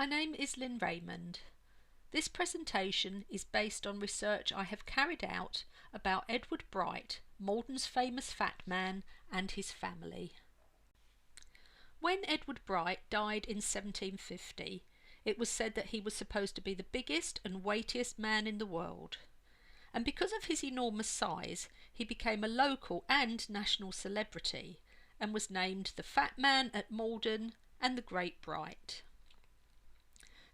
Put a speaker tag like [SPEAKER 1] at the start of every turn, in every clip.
[SPEAKER 1] My name is Lynn Raymond. This presentation is based on research I have carried out about Edward Bright, Maldon's famous fat man, and his family. When Edward Bright died in 1750, it was said that he was supposed to be the biggest and weightiest man in the world. And because of his enormous size, he became a local and national celebrity and was named the Fat Man at Maldon and the Great Bright.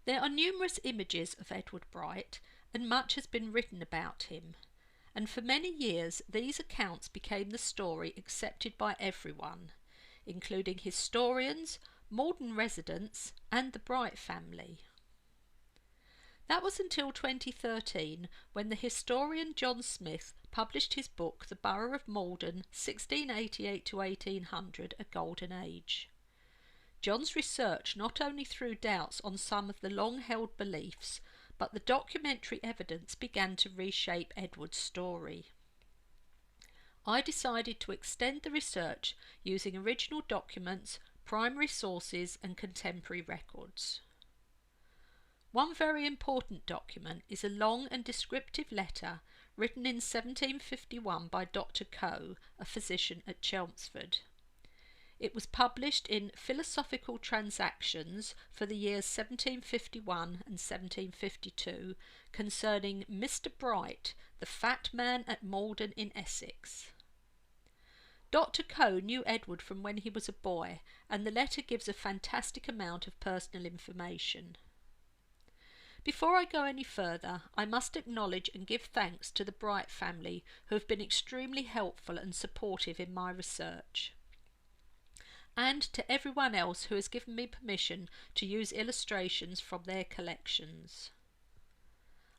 [SPEAKER 1] There are numerous images of Edward Bright, and much has been written about him, and for many years these accounts became the story accepted by everyone, including historians, Maldon residents, and the Bright family. That was until 2013, when the historian John Smith published his book The Borough of Maldon, 1688 to 1800, A Golden Age. John's research not only threw doubts on some of the long-held beliefs, but the documentary evidence began to reshape Edward's story. I decided to extend the research using original documents, primary sources and contemporary records. One very important document is a long and descriptive letter written in 1751 by Dr. Coe, a physician at Chelmsford. It was published in Philosophical Transactions for the years 1751 and 1752 concerning Mr. Bright, the fat man at Maldon in Essex. Dr. Coe knew Edward from when he was a boy, and the letter gives a fantastic amount of personal information. Before I go any further, I must acknowledge and give thanks to the Bright family, who have been extremely helpful and supportive in my research, and to everyone else who has given me permission to use illustrations from their collections.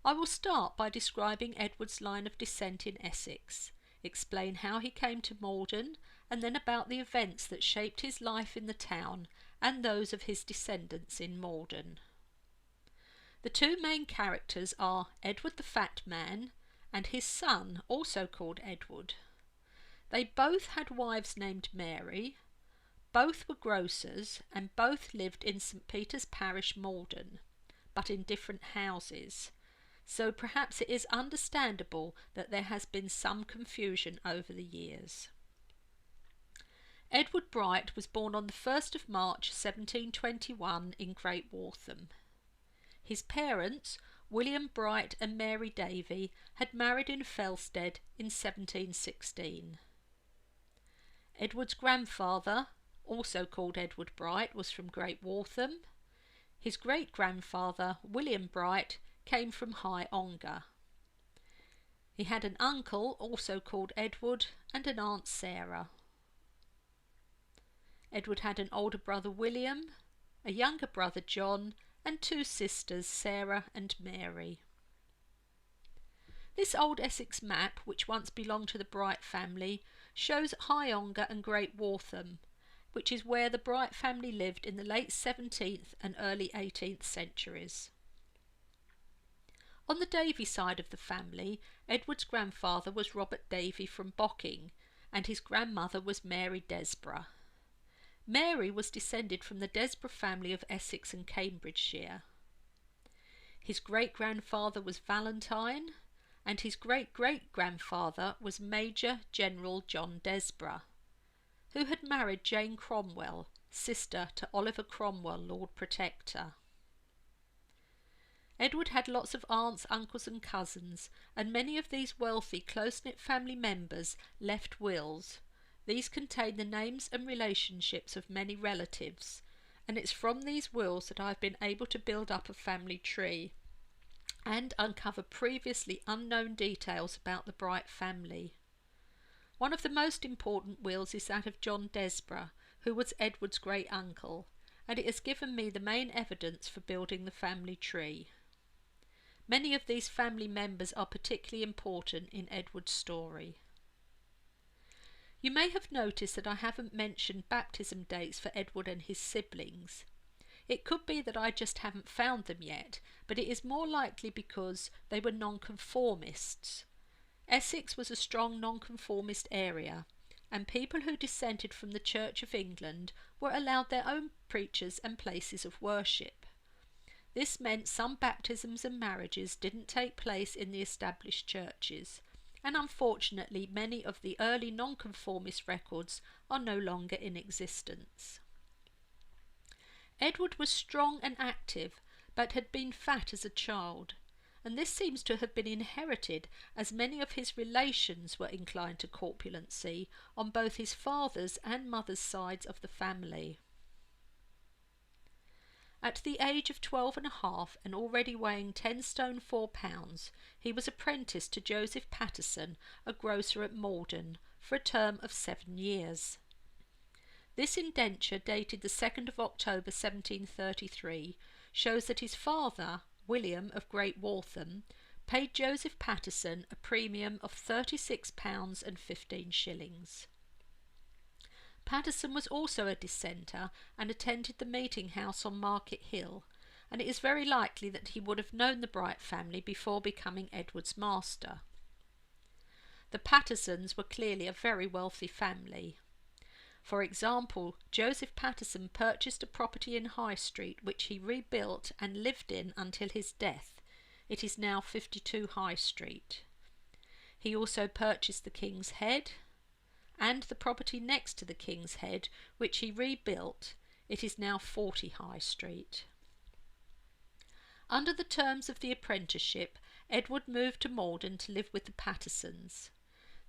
[SPEAKER 1] I will start by describing Edward's line of descent in Essex, explain how he came to Maldon, and then about the events that shaped his life in the town and those of his descendants in Maldon. The two main characters are Edward the Fat Man and his son, also called Edward. They both had wives named Mary, both were grocers, and both lived in St. Peter's Parish, Maldon, but in different houses, so perhaps it is understandable that there has been some confusion over the years. Edward Bright was born on the 1st of March 1721 in Great Waltham. His parents, William Bright and Mary Davy, had married in Felsted in 1716. Edward's grandfather, also called Edward Bright, was from Great Waltham. His great-grandfather, William Bright, came from High Ongar. He had an uncle, also called Edward, and an aunt Sarah. Edward had an older brother William, a younger brother John, and two sisters, Sarah and Mary. This old Essex map, which once belonged to the Bright family, shows High Ongar and Great Waltham, which is where the Bright family lived in the late 17th and early 18th centuries. On the Davy side of the family, Edward's grandfather was Robert Davy from Bocking, and his grandmother was Mary Desborough. Mary was descended from the Desborough family of Essex and Cambridgeshire. His great-grandfather was Valentine, and his great-great-grandfather was Major General John Desborough, who had married Jane Cromwell, sister to Oliver Cromwell, Lord Protector. Edward had lots of aunts, uncles and cousins, and many of these wealthy, close-knit family members left wills. These contain the names and relationships of many relatives, and it's from these wills that I've been able to build up a family tree and uncover previously unknown details about the Bright family. One of the most important wills is that of John Desborough, who was Edward's great-uncle, and it has given me the main evidence for building the family tree. Many of these family members are particularly important in Edward's story. You may have noticed that I haven't mentioned baptism dates for Edward and his siblings. It could be that I just haven't found them yet, but it is more likely because they were nonconformists. Essex was a strong nonconformist area, and people who dissented from the Church of England were allowed their own preachers and places of worship. This meant some baptisms and marriages didn't take place in the established churches, and unfortunately many of the early nonconformist records are no longer in existence. Edward was strong and active, but had been fat as a child, and this seems to have been inherited, as many of his relations were inclined to corpulency on both his father's and mother's sides of the family. At the age of 12 and a half, and already weighing 10 stone 4 pounds, he was apprenticed to Joseph Patterson, a grocer at Maldon, for a term of 7 years. This indenture, dated the 2nd of October 1733, shows that his father, William of Great Waltham, paid Joseph Patterson a premium of £36 and 15 shillings. Patterson was also a dissenter and attended the meeting house on Market Hill, and it is very likely that he would have known the Bright family before becoming Edward's master. The Pattersons were clearly a very wealthy family. For example, Joseph Patterson purchased a property in High Street which he rebuilt and lived in until his death. It is now 52 High Street. He also purchased the King's Head and the property next to the King's Head, which he rebuilt. It is now 40 High Street. Under the terms of the apprenticeship, Edward moved to Maldon to live with the Pattersons.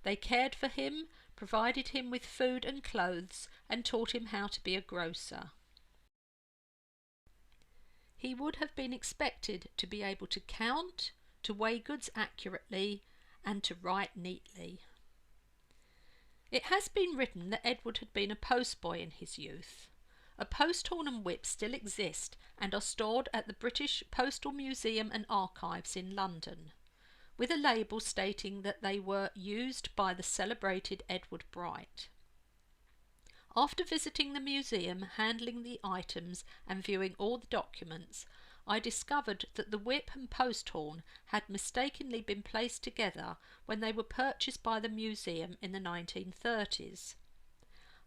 [SPEAKER 1] They cared for him, provided him with food and clothes, and taught him how to be a grocer. He would have been expected to be able to count, to weigh goods accurately, and to write neatly. It has been written that Edward had been a postboy in his youth. A post-horn and whip still exist and are stored at the British Postal Museum and Archives in London, with a label stating that they were used by the celebrated Edward Bright. After visiting the museum, handling the items and viewing all the documents, I discovered that the whip and post horn had mistakenly been placed together when they were purchased by the museum in the 1930s.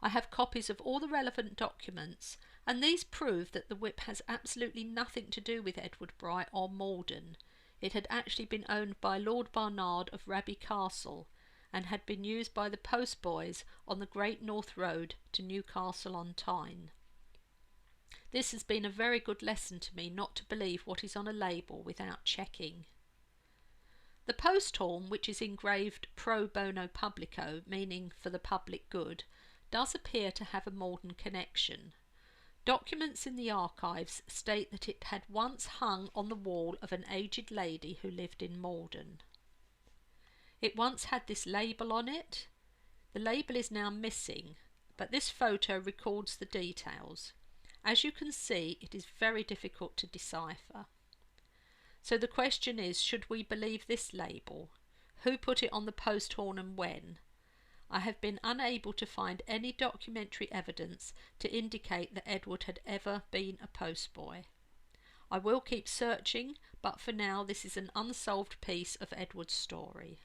[SPEAKER 1] I have copies of all the relevant documents, and these prove that the whip has absolutely nothing to do with Edward Bright or Maldon. It had actually been owned by Lord Barnard of Raby Castle, and had been used by the postboys on the Great North Road to Newcastle on Tyne. This has been a very good lesson to me not to believe what is on a label without checking. The post horn, which is engraved pro bono publico, meaning for the public good, does appear to have a Maldon connection. Documents in the archives state that it had once hung on the wall of an aged lady who lived in Maldon. It once had this label on it. The label is now missing, but this photo records the details. As you can see, it is very difficult to decipher. So the question is, should we believe this label? Who put it on the post horn and when? I have been unable to find any documentary evidence to indicate that Edward had ever been a postboy. I will keep searching, but for now this is an unsolved piece of Edward's story.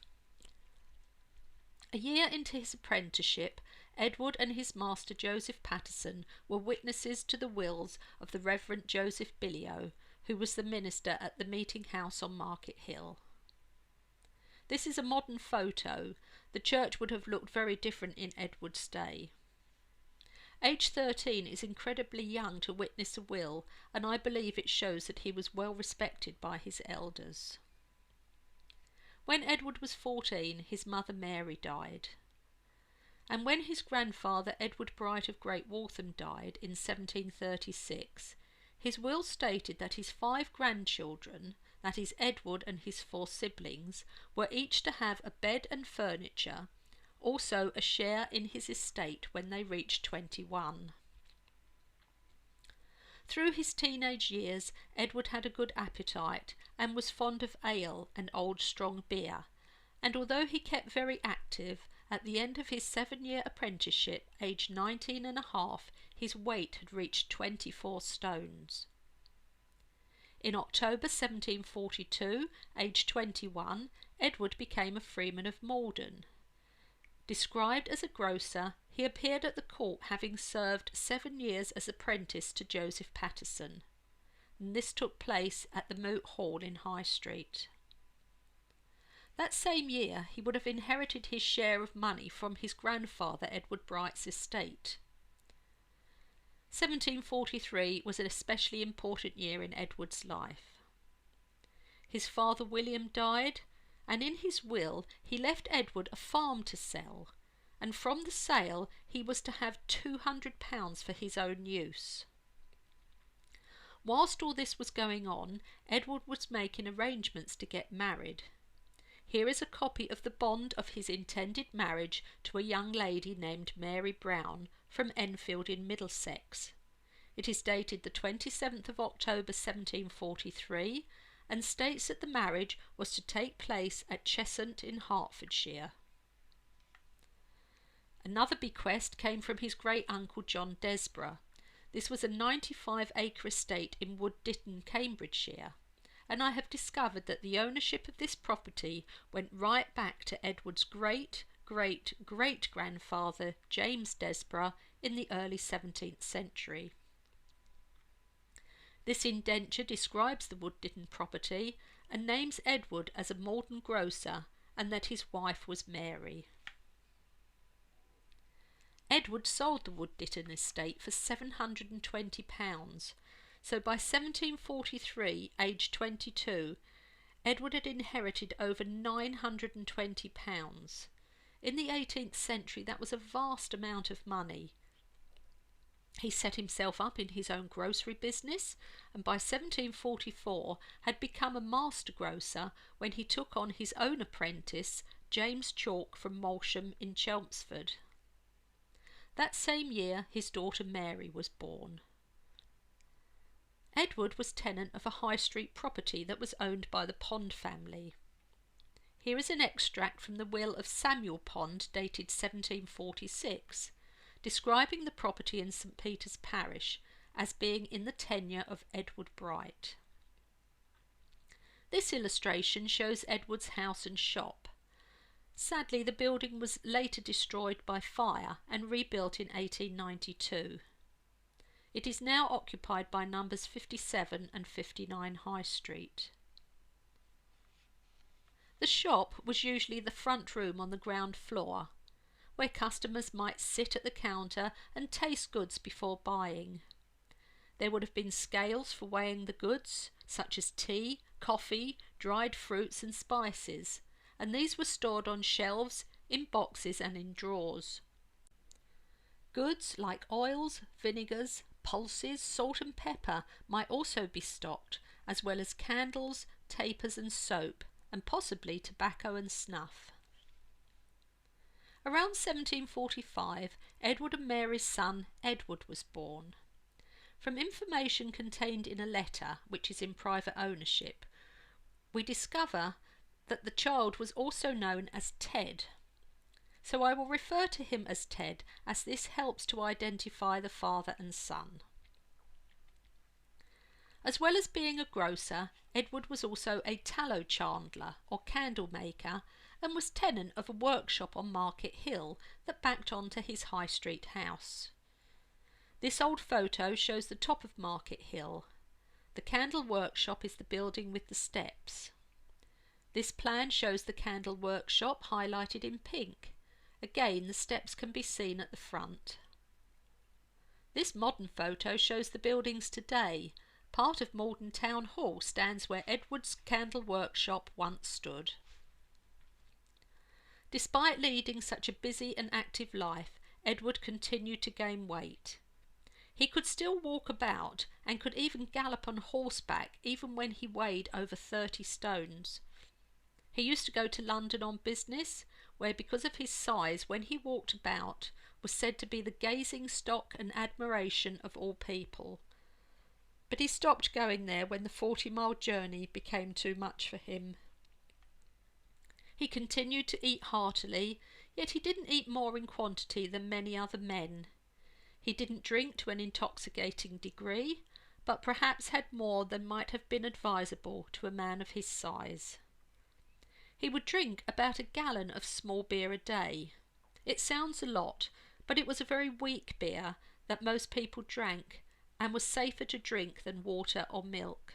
[SPEAKER 1] A year into his apprenticeship, Edward and his master Joseph Patterson were witnesses to the wills of the Reverend Joseph Billio, who was the minister at the meeting house on Market Hill. This is a modern photo. The church would have looked very different in Edward's day. Age 13 is incredibly young to witness a will, and I believe it shows that he was well respected by his elders. When Edward was 14, his mother Mary died. And when his grandfather Edward Bright of Great Waltham died in 1736, his will stated that his 5 grandchildren, that is Edward and his 4 siblings, were each to have a bed and furniture, also a share in his estate when they reached 21. Through his teenage years, Edward had a good appetite and was fond of ale and old strong beer, and although he kept very active, at the end of his 7-year apprenticeship, aged 19 and a half, his weight had reached 24 stones. In October 1742, aged 21, Edward became a freeman of Maldon. Described as a grocer, he appeared at the court having served 7 years as apprentice to Joseph Patterson. and this took place at the Moot Hall in High Street. That same year he would have inherited his share of money from his grandfather Edward Bright's estate. 1743 was an especially important year in Edward's life. His father William died, and in his will he left Edward a farm to sell, and from the sale he was to have £200 for his own use. Whilst all this was going on, Edward was making arrangements to get married. Here is a copy of the bond of his intended marriage to a young lady named Mary Brown from Enfield in Middlesex. It is dated the 27th of October 1743 and states that the marriage was to take place at Cheshunt in Hertfordshire. Another bequest came from his great-uncle John Desborough. This was a 95-acre estate in Wood Ditton, Cambridgeshire, and I have discovered that the ownership of this property went right back to Edward's great-great-great-grandfather James Desborough in the early 17th century. This indenture describes the Wood Ditton property and names Edward as a Maldon grocer and that his wife was Mary. Edward sold the Wood Ditton estate for £720, so by 1743, aged 22, Edward had inherited over £920. In the 18th century that was a vast amount of money. He set himself up in his own grocery business and by 1744 had become a master grocer when he took on his own apprentice, James Chalk from Malsham in Chelmsford. That same year his daughter Mary was born. Edward was tenant of a high street property that was owned by the Pond family. Here is an extract from the will of Samuel Pond dated 1746, describing the property in St. Peter's parish as being in the tenure of Edward Bright. This illustration shows Edward's house and shop. Sadly, the building was later destroyed by fire and rebuilt in 1892. It is now occupied by numbers 57 and 59 High Street. The shop was usually the front room on the ground floor, where customers might sit at the counter and taste goods before buying. There would have been scales for weighing the goods, such as tea, coffee, dried fruits and spices, and these were stored on shelves, in boxes and in drawers. Goods like oils, vinegars, pulses, salt and pepper might also be stocked, as well as candles, tapers and soap, and possibly tobacco and snuff. Around 1745, Edward and Mary's son Edward was born. From information contained in a letter, which is in private ownership, we discover that the child was also known as Ted. So I will refer to him as Ted, as this helps to identify the father and son. As well as being a grocer, Edward was also a tallow chandler or candle maker and was tenant of a workshop on Market Hill that backed onto his High Street house. This old photo shows the top of Market Hill. The candle workshop is the building with the steps. This plan shows the candle workshop highlighted in pink. Again, the steps can be seen at the front. This modern photo shows the buildings today. Part of Maldon Town Hall stands where Edward's candle workshop once stood. Despite leading such a busy and active life, Edward continued to gain weight. He could still walk about and could even gallop on horseback even when he weighed over 30 stones. He used to go to London on business, where because of his size when he walked about was said to be the gazing stock and admiration of all people. But he stopped going there when the 40-mile journey became too much for him. He continued to eat heartily, yet he didn't eat more in quantity than many other men. He didn't drink to an intoxicating degree, but perhaps had more than might have been advisable to a man of his size. He would drink about a gallon of small beer a day. It sounds a lot, but it was a very weak beer that most people drank, and was safer to drink than water or milk.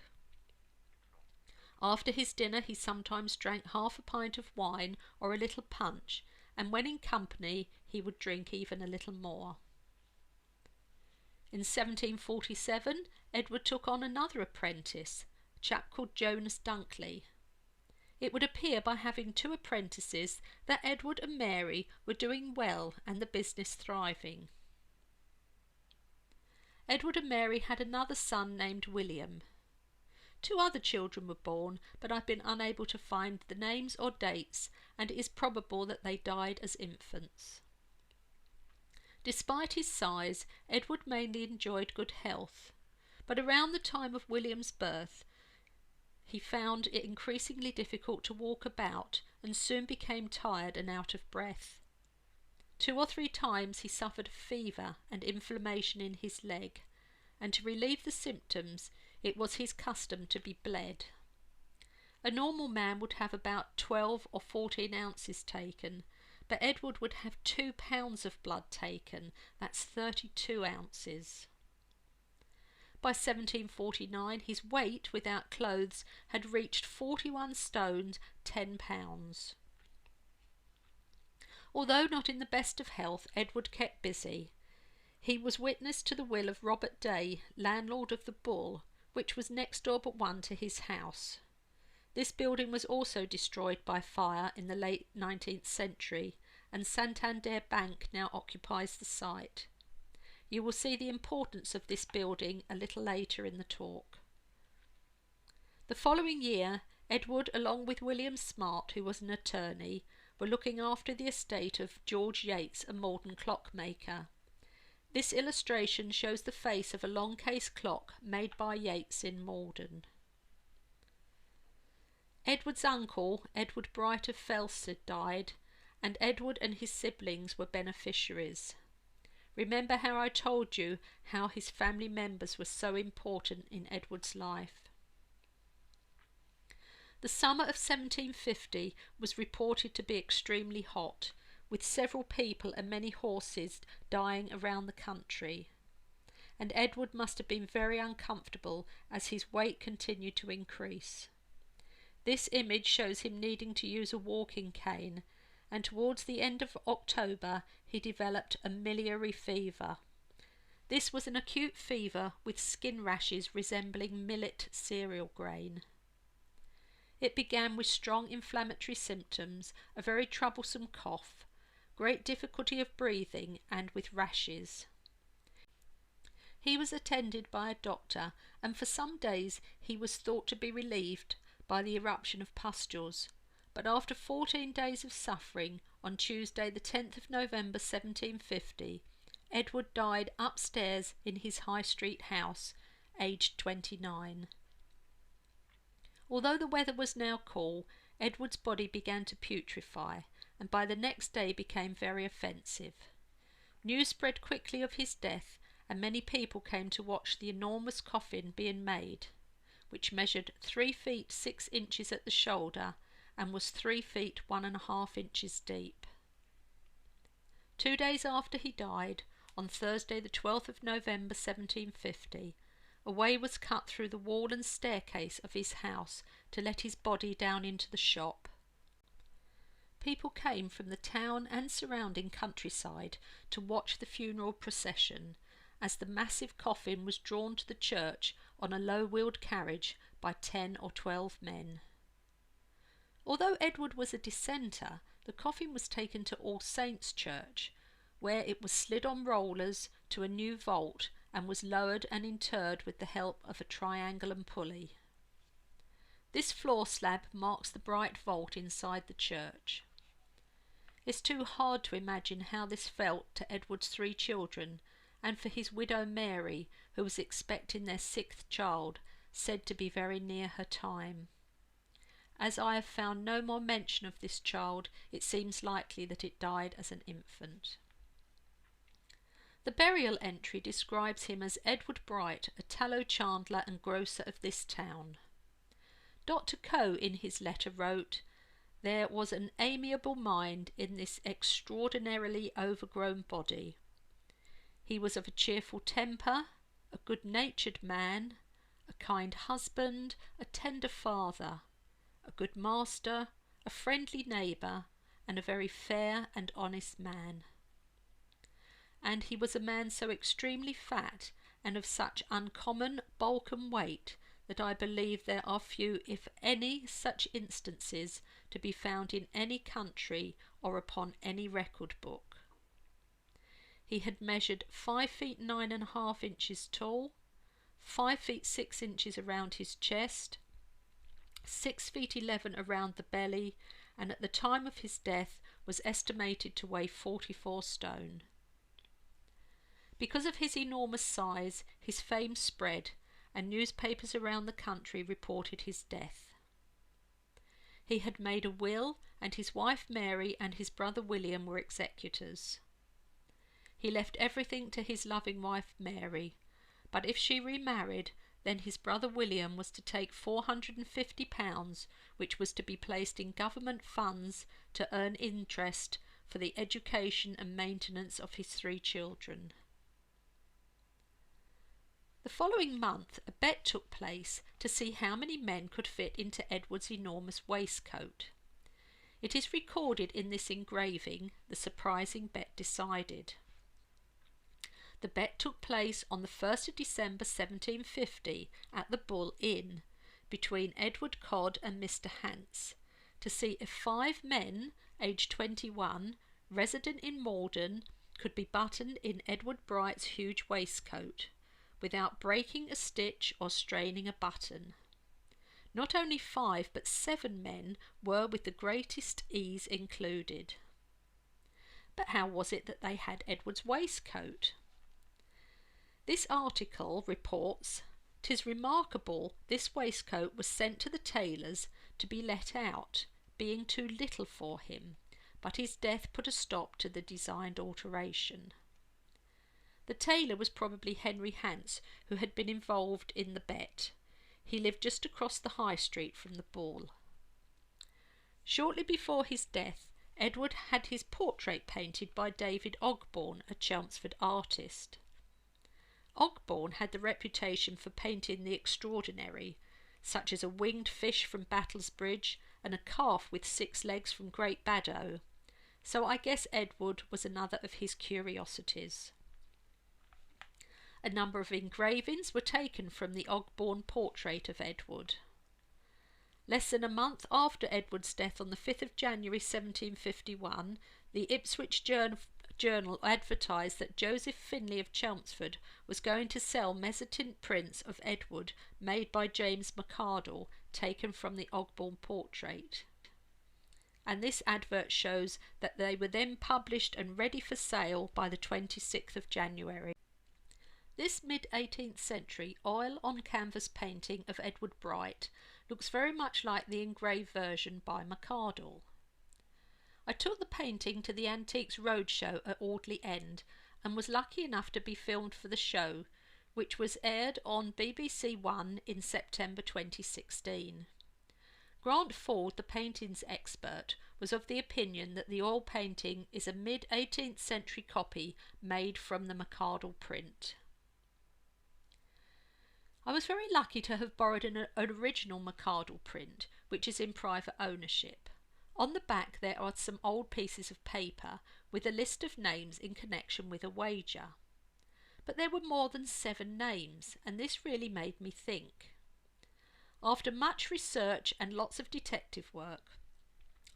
[SPEAKER 1] After his dinner he sometimes drank half a pint of wine or a little punch, and when in company he would drink even a little more. In 1747 Edward took on another apprentice, a chap called Jonas Dunkley. It would appear by having two apprentices that Edward and Mary were doing well and the business thriving. Edward and Mary had another son named William. Two other children were born, but I've been unable to find the names or dates, and it is probable that they died as infants. Despite his size, Edward mainly enjoyed good health, but around the time of William's birth, he found it increasingly difficult to walk about and soon became tired and out of breath. 2 or 3 times he suffered fever and inflammation in his leg, and to relieve the symptoms it was his custom to be bled. A normal man would have about 12 or 14 ounces taken, but Edward would have 2 pounds of blood taken, that's 32 ounces. By 1749 his weight without clothes had reached 41 stones 10 pounds. Although not in the best of health, Edward kept busy. He was witness to the will of Robert Day, landlord of the Bull, which was next door but one to his house. This building was also destroyed by fire in the late 19th century, and Santander Bank now occupies the site. You will see the importance of this building a little later in the talk. The following year, Edward, along with William Smart, who was an attorney, were looking after the estate of George Yates, a Maldon clockmaker. This illustration shows the face of a long case clock made by Yates in Maldon. Edward's uncle, Edward Bright of Felsted, died, and Edward and his siblings were beneficiaries. Remember how I told you how his family members were so important in Edward's life. The summer of 1750 was reported to be extremely hot, with several people and many horses dying around the country, and Edward must have been very uncomfortable as his weight continued to increase. This image shows him needing to use a walking cane, and towards the end of October he developed a miliary fever. This was an acute fever with skin rashes resembling millet cereal grain. It began with strong inflammatory symptoms, a very troublesome cough, great difficulty of breathing, and with rashes. He was attended by a doctor, and for some days he was thought to be relieved by the eruption of pustules, but after 14 days of suffering, on Tuesday the 10th of November 1750, Edward died upstairs in his High Street house, aged 29. Although the weather was now cool, Edward's body began to putrefy, and by the next day became very offensive. News spread quickly of his death, and many people came to watch the enormous coffin being made, which measured 3 feet 6 inches at the shoulder and was 3 feet 1.5 inches deep. 2 days after he died, on Thursday the 12th of November 1750, a way was cut through the wall and staircase of his house to let his body down into the shop. People came from the town and surrounding countryside to watch the funeral procession, as the massive coffin was drawn to the church on a low-wheeled carriage by 10 or 12 men. Although Edward was a dissenter, the coffin was taken to All Saints' Church, where it was slid on rollers to a new vault and was lowered and interred with the help of a triangle and pulley. This floor slab marks the bright vault inside the church. It's too hard to imagine how this felt to Edward's 3 children, and for his widow Mary, who was expecting their 6th child, said to be very near her time. As I have found no more mention of this child, it seems likely that it died as an infant. The burial entry describes him as Edward Bright, a tallow chandler and grocer of this town. Dr. Coe in his letter wrote, "There was an amiable mind in this extraordinarily overgrown body. He was of a cheerful temper, a good-natured man, a kind husband, a tender father, a good master, a friendly neighbour, and a very fair and honest man. And he was a man so extremely fat, and of such uncommon bulk and weight, that I believe there are few, if any, such instances to be found in any country or upon any record book. He had measured 5 feet 9.5 inches tall, 5 feet 6 inches around his chest, 6 feet 11 around the belly, and at the time of his death was estimated to weigh 44 stone. Because of his enormous size, his fame spread, and newspapers around the country reported his death. He had made a will, and his wife Mary and his brother William were executors. He left everything to his loving wife Mary, but if she remarried, then his brother William was to take £450, which was to be placed in government funds to earn interest for the education and maintenance of his 3 children. The following month a bet took place to see how many men could fit into Edward's enormous waistcoat. It is recorded in this engraving, the surprising bet decided. The bet took place on the 1st of December 1750 at the Bull Inn, between Edward Codd and Mr. Hants, to see if 5 men, aged 21, resident in Maldon, could be buttoned in Edward Bright's huge waistcoat, without breaking a stitch or straining a button. Not only 5 but 7 men were with the greatest ease included. But how was it that they had Edward's waistcoat? This article reports, "'Tis remarkable this waistcoat was sent to the tailor's to be let out, being too little for him, but his death put a stop to the designed alteration." The tailor was probably Henry Hants, who had been involved in the bet. He lived just across the High Street from the Bull. Shortly before his death, Edward had his portrait painted by David Ogborne, a Chelmsford artist. Ogborne had the reputation for painting the extraordinary, such as a winged fish from Battlesbridge and a calf with 6 legs from Great Baddow, so I guess Edward was another of his curiosities. A number of engravings were taken from the Ogborne portrait of Edward. Less than a month after Edward's death on the 5th of January 1751, the Ipswich Journal advertised that Joseph Finlay of Chelmsford was going to sell mezzotint prints of Edward made by James McArdle, taken from the Ogborne portrait. And this advert shows that they were then published and ready for sale by the 26th of January. This mid-18th century oil-on-canvas painting of Edward Bright looks very much like the engraved version by McArdle. I took the painting to the Antiques Roadshow at Audley End and was lucky enough to be filmed for the show, which was aired on BBC One in September 2016. Grant Ford, the paintings expert, was of the opinion that the oil painting is a mid-18th century copy made from the McArdle print. I was very lucky to have borrowed an original McArdle print, which is in private ownership. On the back there are some old pieces of paper with a list of names in connection with a wager. But there were more than 7 names, and this really made me think. After much research and lots of detective work,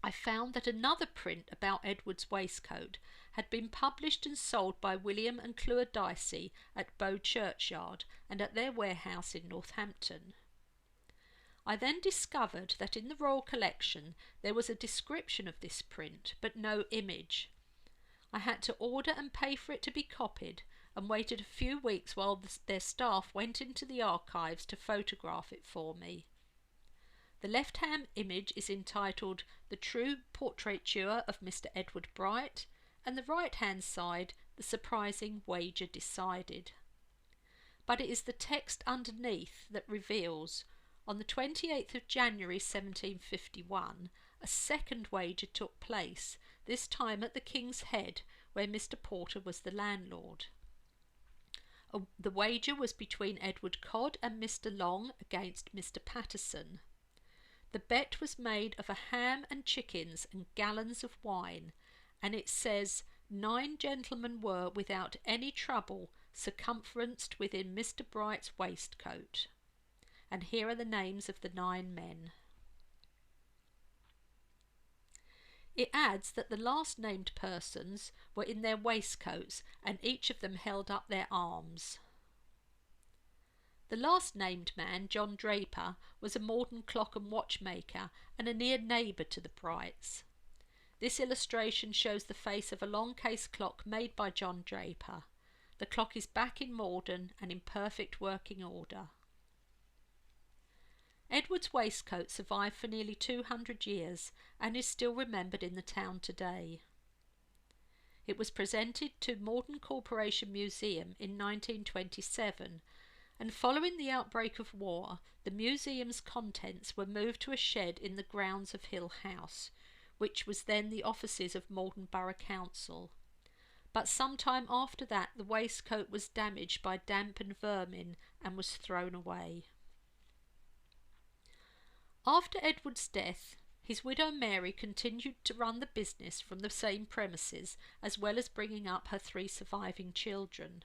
[SPEAKER 1] I found that another print about Edward's waistcoat had been published and sold by William and Clewar Dicey at Bow Churchyard and at their warehouse in Northampton. I then discovered that in the Royal Collection there was a description of this print, but no image. I had to order and pay for it to be copied, and waited a few weeks while their staff went into the archives to photograph it for me. The left-hand image is entitled "The True Portraiture of Mr. Edward Bright," and the right-hand side, "The Surprising Wager Decided." But it is the text underneath that reveals, on the 28th of January 1751, a second wager took place, this time at the King's Head, where Mr. Porter was the landlord. The wager was between Edward Codd and Mr. Long against Mr. Patterson. The bet was made of a ham and chickens and gallons of wine, and it says 9 gentlemen were, without any trouble, circumferenced within Mr. Bright's waistcoat. And here are the names of the 9 men. It adds that the last named persons were in their waistcoats, and each of them held up their arms. The last named man, John Draper, was a Maldon clock and watchmaker and a near neighbour to the Brights. This illustration shows the face of a long case clock made by John Draper. The clock is back in Maldon and in perfect working order. Edward's waistcoat survived for nearly 200 years and is still remembered in the town today. It was presented to Maldon Corporation Museum in 1927, and following the outbreak of war, the museum's contents were moved to a shed in the grounds of Hill House, which was then the offices of Maldon Borough Council. But some time after that, the waistcoat was damaged by damp and vermin and was thrown away. After Edward's death, his widow Mary continued to run the business from the same premises, as well as bringing up her 3 surviving children.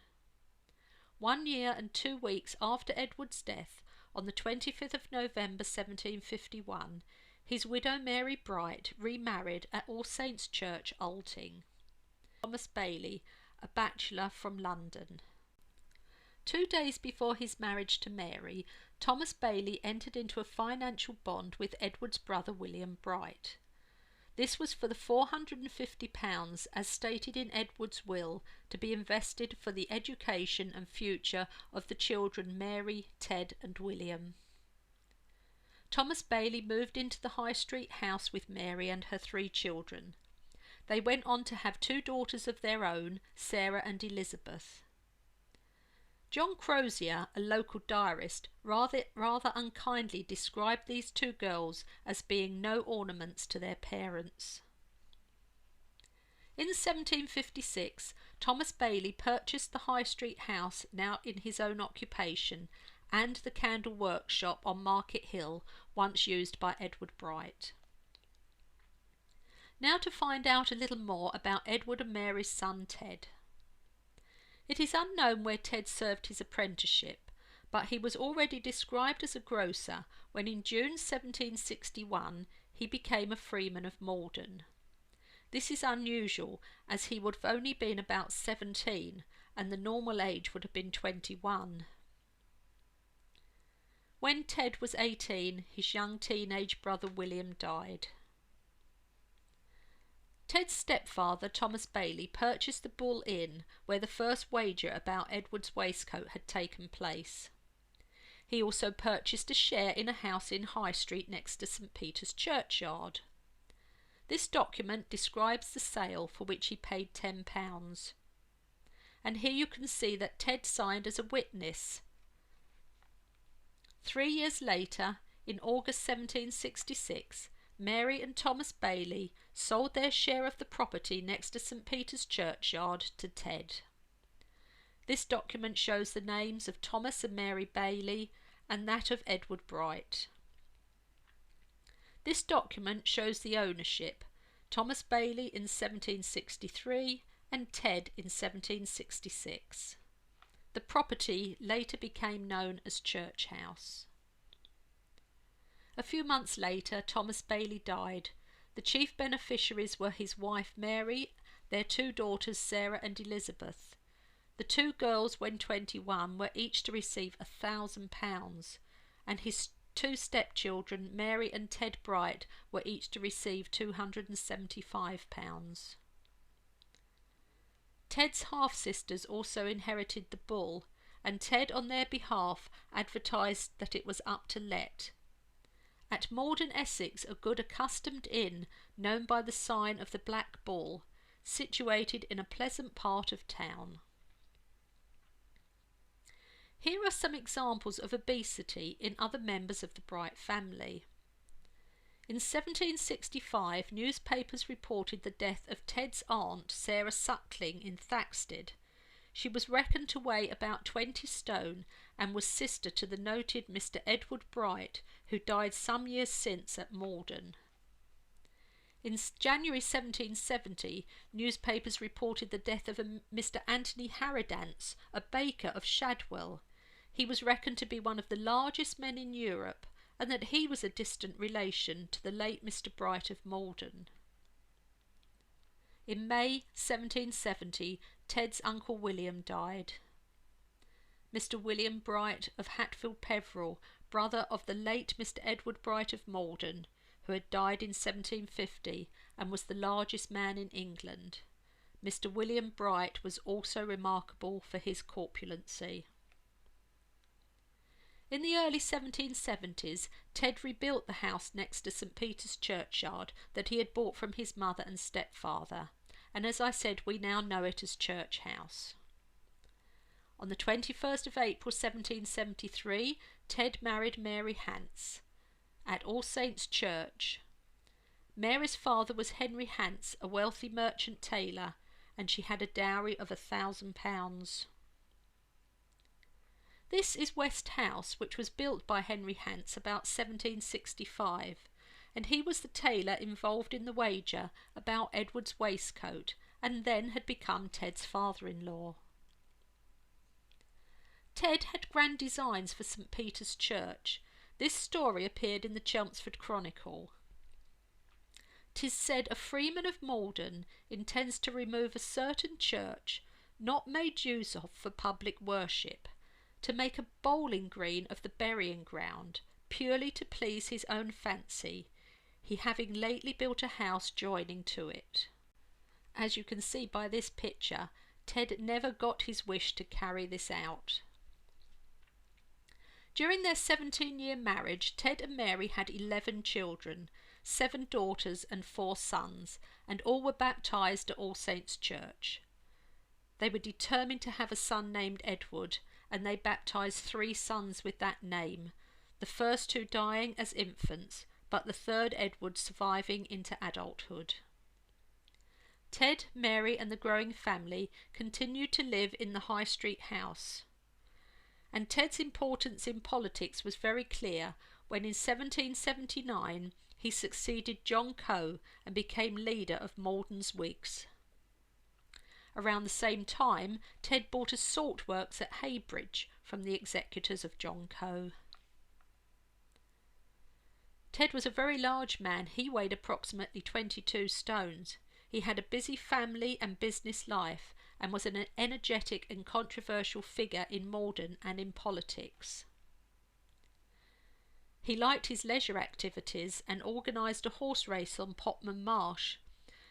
[SPEAKER 1] 1 year and 2 weeks after Edward's death, on the 25th of November 1751, his widow Mary Bright remarried at All Saints' Church, Alting, Thomas Bailey, a bachelor from London. 2 days before his marriage to Mary, Thomas Bailey entered into a financial bond with Edward's brother William Bright. This was for the £450, as stated in Edward's will, to be invested for the education and future of the children Mary, Ted and William. Thomas Bailey moved into the High Street house with Mary and her 3 children. They went on to have 2 daughters of their own, Sarah and Elizabeth. John Crozier, a local diarist, rather unkindly described these 2 girls as being no ornaments to their parents. In 1756, Thomas Bailey purchased the High Street house, now in his own occupation, and the candle workshop on Market Hill, once used by Edward Bright. Now to find out a little more about Edward and Mary's son Ted. It is unknown where Ted served his apprenticeship, but he was already described as a grocer when in June 1761 he became a freeman of Maldon. This is unusual, as he would have only been about 17 and the normal age would have been 21. When Ted was 18, his young teenage brother William died. Ted's stepfather, Thomas Bailey, purchased the Bull Inn, where the first wager about Edward's waistcoat had taken place. He also purchased a share in a house in High Street next to St. Peter's churchyard. This document describes the sale, for which he paid £10. And here you can see that Ted signed as a witness. 3 years later, in August 1766, Mary and Thomas Bailey sold their share of the property next to St. Peter's churchyard to Ted. This document shows the names of Thomas and Mary Bailey and that of Edward Bright. This document shows the ownership, Thomas Bailey in 1763 and Ted in 1766. The property later became known as Church House. A few months later, Thomas Bailey died. The chief beneficiaries were his wife Mary, their 2 daughters Sarah and Elizabeth. The 2 girls, when 21, were each to receive £1,000, and his 2 stepchildren, Mary and Ted Bright, were each to receive £275. Ted's half-sisters also inherited the Bull, and Ted on their behalf advertised that it was up to let. At Maldon, Essex, a good accustomed inn, known by the sign of the Black Bull, situated in a pleasant part of town. Here are some examples of obesity in other members of the Bright family. In 1765, newspapers reported the death of Ted's aunt, Sarah Suckling, in Thaxted. She was reckoned to weigh about 20 stone and was sister to the noted Mr. Edward Bright, who died some years since at Maldon. In January 1770, newspapers reported the death of Mr. Anthony Harradance, a baker of Shadwell. He was reckoned to be one of the largest men in Europe, and that he was a distant relation to the late Mr. Bright of Maldon. In May 1770, Ted's uncle William died. Mr. William Bright of Hatfield Peveril, brother of the late Mr. Edward Bright of Maldon, who had died in 1750 and was the largest man in England. Mr. William Bright was also remarkable for his corpulency. In the early 1770s, Ted rebuilt the house next to St. Peter's churchyard that he had bought from his mother and stepfather, and as I said, we now know it as Church House. On the 21st of April 1773, Ted married Mary Hance at All Saints' Church. Mary's father was Henry Hance, a wealthy merchant tailor, and she had a dowry of £1,000. This is West House, which was built by Henry Hance about 1765, and he was the tailor involved in the wager about Edward's waistcoat, and then had become Ted's father-in-law. Ted had grand designs for St. Peter's Church. This story appeared in the Chelmsford Chronicle. "'Tis said a freeman of Maldon intends to remove a certain church, not made use of for public worship, to make a bowling green of the burying ground, purely to please his own fancy, he having lately built a house joining to it." As you can see by this picture, Ted never got his wish to carry this out. During their 17-year marriage, Ted and Mary had 11 children, 7 daughters and 4 sons, and all were baptised at All Saints' Church. They were determined to have a son named Edward, and they baptised 3 sons with that name, the first 2 dying as infants, but the third Edward surviving into adulthood. Ted, Mary and the growing family continued to live in the High Street house. And Ted's importance in politics was very clear when in 1779 he succeeded John Coe and became leader of Maldon's Whigs. Around the same time, Ted bought a salt works at Heybridge from the executors of John Coe. Ted was a very large man. He weighed approximately 22 stones. He had a busy family and business life, and was an energetic and controversial figure in Maldon and in politics. He liked his leisure activities and organised a horse race on Potman Marsh.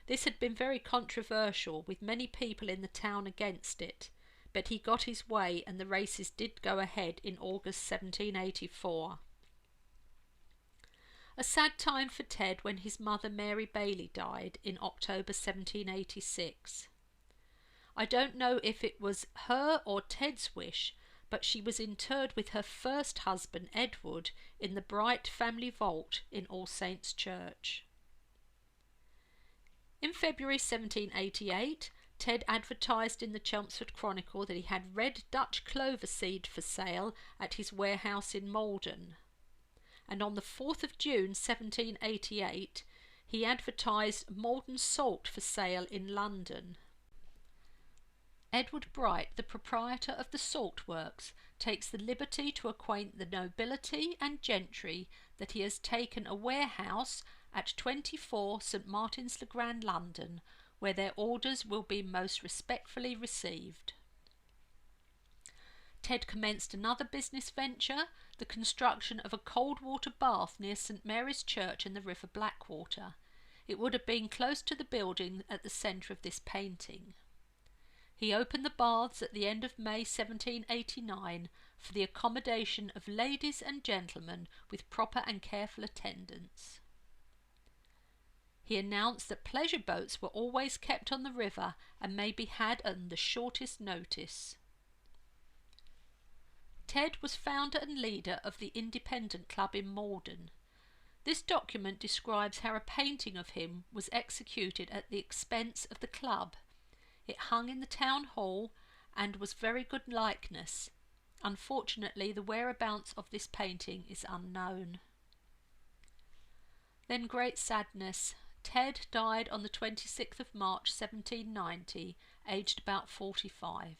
[SPEAKER 1] This had been very controversial, with many people in the town against it, but he got his way and the races did go ahead in August 1784. A sad time for Ted when his mother Mary Bailey died in October 1786. I don't know if it was her or Ted's wish, but she was interred with her first husband Edward in the Bright family vault in All Saints' Church. In February 1788, Ted advertised in the Chelmsford Chronicle that he had red Dutch clover seed for sale at his warehouse in Maldon. And on the 4th of June 1788, he advertised Maldon salt for sale in London. Edward Bright, the proprietor of the salt works, takes the liberty to acquaint the nobility and gentry that he has taken a warehouse at 24 St. Martin's le Grand, London, where their orders will be most respectfully received. Ted commenced another business venture, the construction of a cold water bath near St. Mary's Church and the River Blackwater. It would have been close to the building at the centre of this painting. He opened the baths at the end of May 1789 for the accommodation of ladies and gentlemen with proper and careful attendance. He announced that pleasure boats were always kept on the river and may be had on the shortest notice. Ted was founder and leader of the Independent Club in Maldon. This document describes how a painting of him was executed at the expense of the club. It hung in the town hall and was very good likeness. Unfortunately, the whereabouts of this painting is unknown. Then great sadness. Ted died on the 26th of March 1790, aged about 45.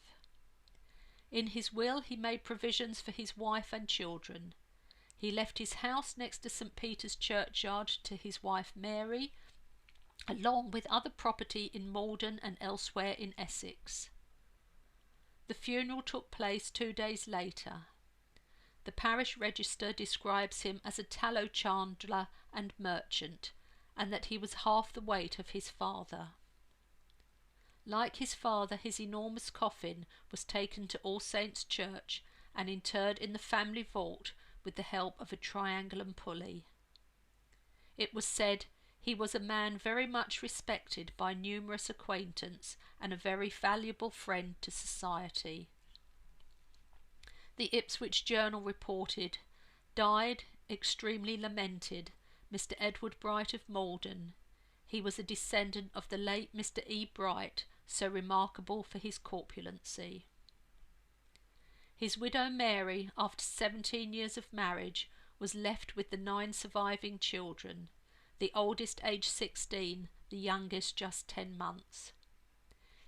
[SPEAKER 1] In his will he made provisions for his wife and children. He left his house next to St. Peter's churchyard to his wife Mary, along with other property in Maldon and elsewhere in Essex. The funeral took place 2 days later. The parish register describes him as a tallow chandler and merchant, and that he was half the weight of his father. Like his father, his enormous coffin was taken to All Saints' Church and interred in the family vault with the help of a triangulum pulley. It was said he was a man very much respected by numerous acquaintance and a very valuable friend to society. The Ipswich Journal reported, "Died, extremely lamented, Mr. Edward Bright of Maldon. He was a descendant of the late Mr. E. Bright, so remarkable for his corpulency." His widow Mary, after 17 years of marriage, was left with the 9 surviving children, the oldest aged 16, the youngest just 10 months.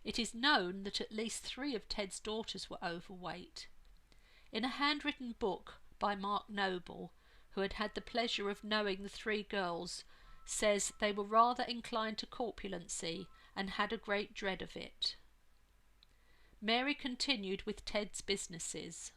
[SPEAKER 1] It is known that at least 3 of Ted's daughters were overweight. In a handwritten book by Mark Noble, who had had the pleasure of knowing the 3 girls, says they were rather inclined to corpulency and had a great dread of it. Mary continued with Ted's businesses.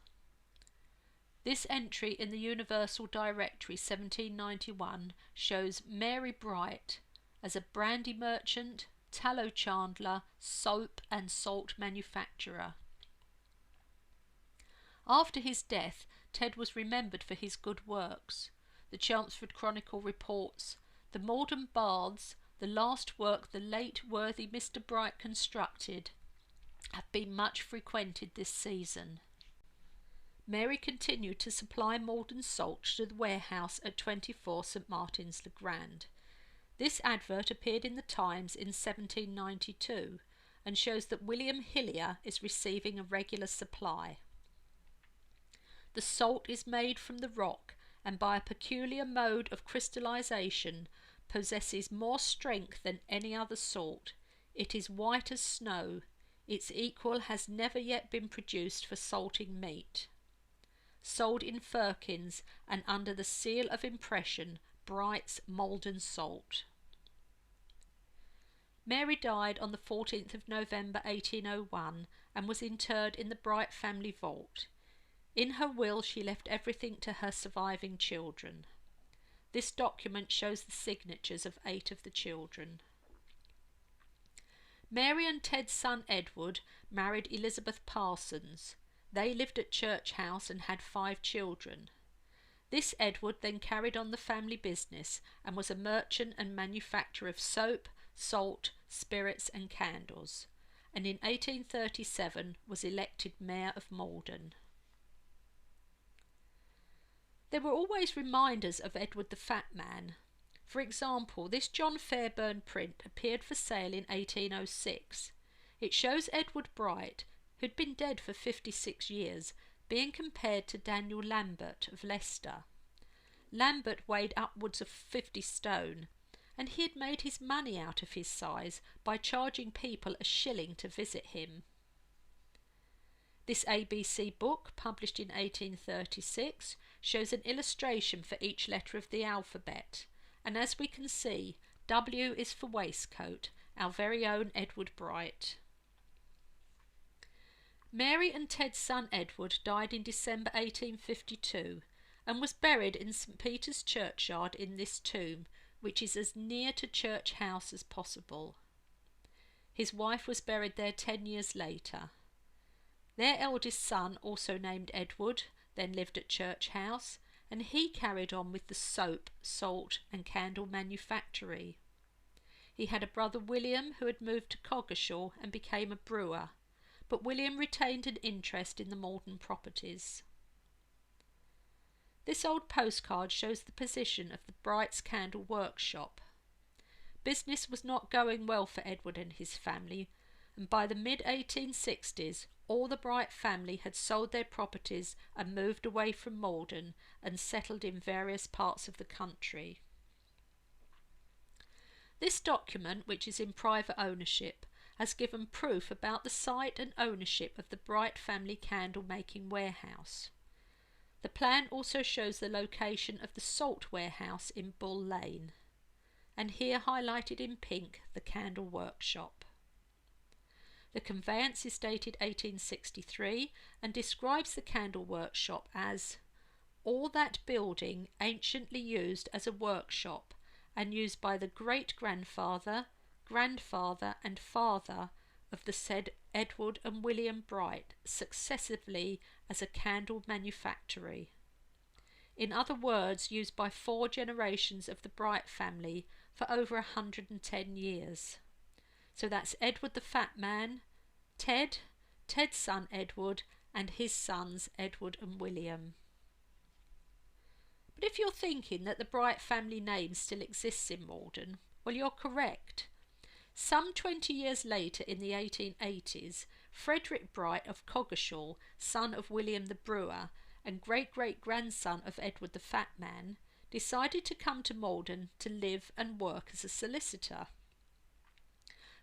[SPEAKER 1] This entry in the Universal Directory 1791 shows Mary Bright as a brandy merchant, tallow chandler, soap and salt manufacturer. After his death, Ted was remembered for his good works. The Chelmsford Chronicle reports, "The Maldon Baths, the last work the late worthy Mr. Bright constructed, have been much frequented this season." Mary continued to supply Maldon salt to the warehouse at 24 St. Martin's le Grand. This advert appeared in the Times in 1792 and shows that William Hillier is receiving a regular supply. The salt is made from the rock and by a peculiar mode of crystallization possesses more strength than any other salt. It is white as snow. Its equal has never yet been produced for salting meat. Sold in firkins and under the seal of impression, Bright's Maldon Salt. Mary died on the 14th of November 1801 and was interred in the Bright family vault. In her will she left everything to her surviving children. This document shows the signatures of 8 of the children. Mary and Ted's son Edward married Elizabeth Parsons. They lived at Church House and had 5 children. This Edward then carried on the family business and was a merchant and manufacturer of soap, salt, spirits and candles, and in 1837 was elected Mayor of Maldon. There were always reminders of Edward the Fat Man. For example, this John Fairbairn print appeared for sale in 1806. It shows Edward Bright, who'd been dead for 56 years, being compared to Daniel Lambert of Leicester. Lambert weighed upwards of 50 stone, and he had made his money out of his size by charging people a shilling to visit him. This ABC book, published in 1836, shows an illustration for each letter of the alphabet, and as we can see, W is for waistcoat, our very own Edward Bright. Mary and Ted's son Edward died in December 1852 and was buried in St. Peter's churchyard in this tomb, which is as near to Church House as possible. His wife was buried there 10 years later. Their eldest son, also named Edward, then lived at Church House, and he carried on with the soap, salt and candle manufactory. He had a brother William who had moved to Coggeshall and became a brewer, but William retained an interest in the Maldon properties. This old postcard shows the position of the Bright's candle workshop. Business was not going well for Edward and his family, and by the mid-1860s all the Bright family had sold their properties and moved away from Maldon and settled in various parts of the country. This document, which is in private ownership, has given proof about the site and ownership of the Bright family candle making warehouse. The plan also shows the location of the salt warehouse in Bull Lane, and here highlighted in pink the candle workshop. The conveyance is dated 1863 and describes the candle workshop as all that building anciently used as a workshop and used by the great-grandfather, grandfather and father of the said Edward and William Bright successively as a candle manufactory. In other words, used by 4 generations of the Bright family for over 110 years. So that's Edward the Fat Man, Ted, Ted's son Edward, and his sons Edward and William. But if you're thinking that the Bright family name still exists in Maldon, well, you're correct. Some 20 years later, in the 1880s, Frederick Bright of Coggeshall, son of William the Brewer and great-great-grandson of Edward the Fat Man, decided to come to Maldon to live and work as a solicitor.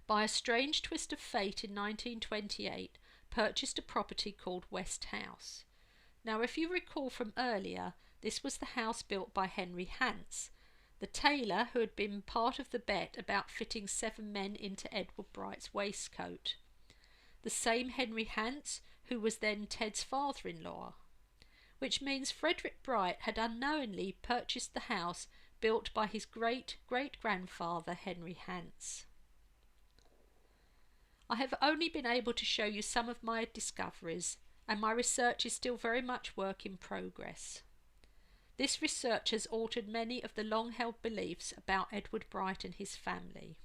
[SPEAKER 1] By a strange twist of fate in 1928, purchased a property called West House. Now, if you recall from earlier, this was the house built by Henry Hants, the tailor who had been part of the bet about fitting 7 men into Edward Bright's waistcoat. The same Henry Hants who was then Ted's father-in-law, which means Frederick Bright had unknowingly purchased the house built by his great-great-grandfather Henry Hants. I have only been able to show you some of my discoveries, and my research is still very much work in progress. This research has altered many of the long-held beliefs about Edward Bright and his family.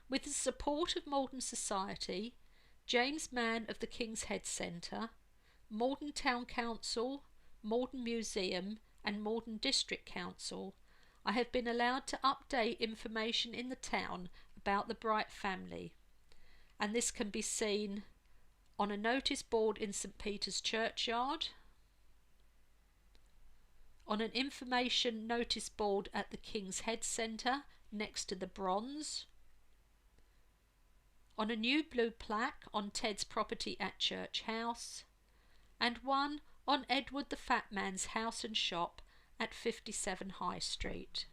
[SPEAKER 1] With the support of Maldon Society, James Mann of the King's Head Centre, Maldon Town Council, Maldon Museum and Maldon District Council, I have been allowed to update information in the town about the Bright family, and this can be seen on a notice board in St Peter's Churchyard, on an information notice board at the King's Head Centre next to the bronze, on a new blue plaque on Ted's property at Church House, and one on Edward the Fat Man's house and shop at 57 High Street.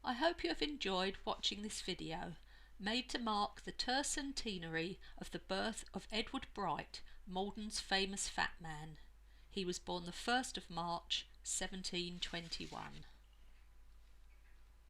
[SPEAKER 1] I hope you have enjoyed watching this video, made to mark the tercentenary of the birth of Edward Bright, Maldon's famous fat man. He was born the 1st of March 1721.